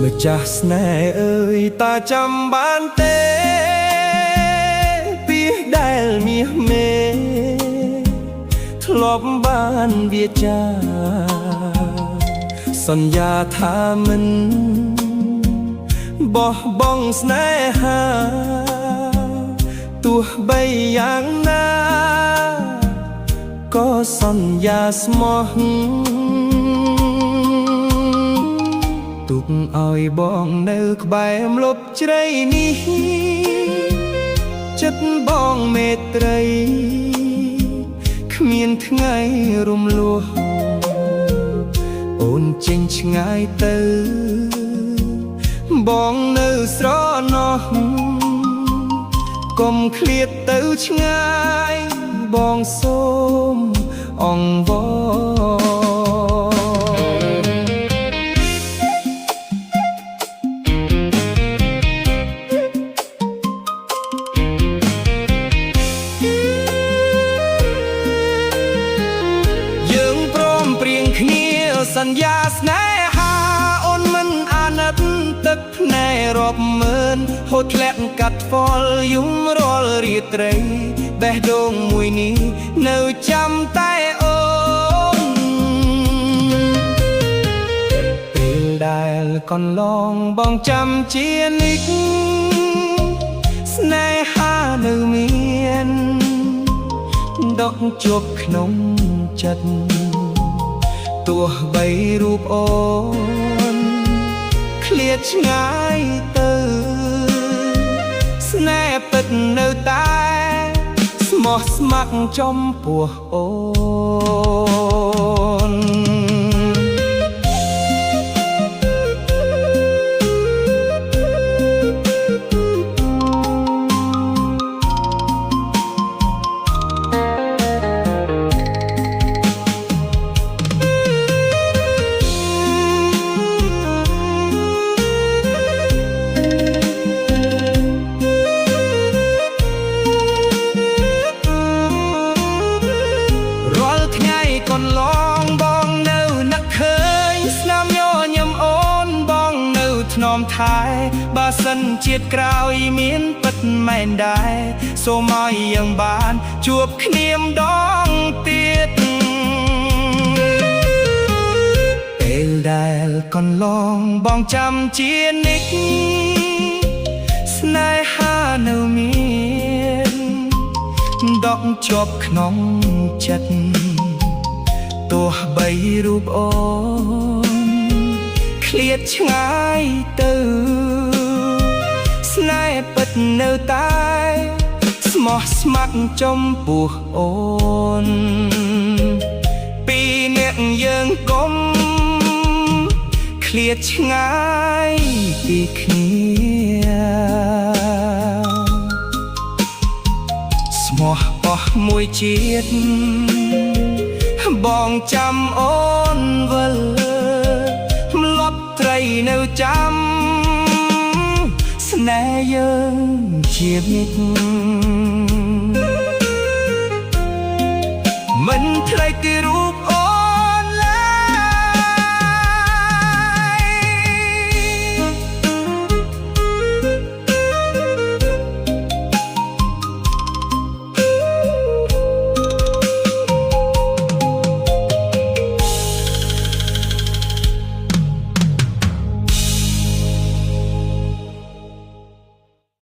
ម្ចាស់ស្នេហ៍អើយតាចាំបានទេពីដែលមាសមេធ្លាប់បានវាចាសន្យាថាមិនបោះបង់ស្នេហាទោះបីយ៉ាងណាក៏សន្យាស្មោះទុកឲ្យបងនៅក្បែរម្លប់ជ្រៃនេះចិត្តបងមេត្រីគ្មានថ្ងៃរំលោះអូនចេញឆ្ងាយទៅបងនៅស្រណោះកុំឃ្លាតទៅឆ្ងាយបងសូមអង្វរយើងព្រមព្រៀងគ្នាសន្យាស្នេហាអូនមិនអាណិតទឹកភ្នែករាប់ម៉ឺនហូតធ្លាក់កាត់ហ្វល់យំរាល់រាត្រីបេះដូងមួយនេះនៅចាំតែអូនពេលដែលកន្លងបងចាំជានិច្ចស្នេហានៅមានដកជាប់ក្នុងចិត្តទោះបីរូបអូនឃ្លាតឆ្ងាយទៅស្នេហ៍ពិតនៅតែស្មោះស្ម័គ្រចំពោះអូនកន្លងបងនៅនឹកឃើញស្នាមញញឹមអូនបងនៅថ្នមថែបើសិនជាតិក្រោយមានពិតមែនដែរសូមឲ្យយើងបានជួបគ្នាម្ដងទៀតពេលដែលកន្លងបងចាំជានិច្ចស្នេហានៅមានដកជាប់ក្នុងចិត្តទោះបីរូបអូនឃ្លាតឆ្ងាយទៅស្នេហ៍ពិតនៅតែស្មោះស្ម័គ្រចំពោះអូនពីអ្នកយើងកុំឃ្លាតឆ្ងាយពីគ្នាស្មោះបោះមួយជាតិបងចាំអូនវិលម្លប់ត្រីនៅចាំស្នេហ៍យើងជានិច្ចមិនថ្លៃទីរូ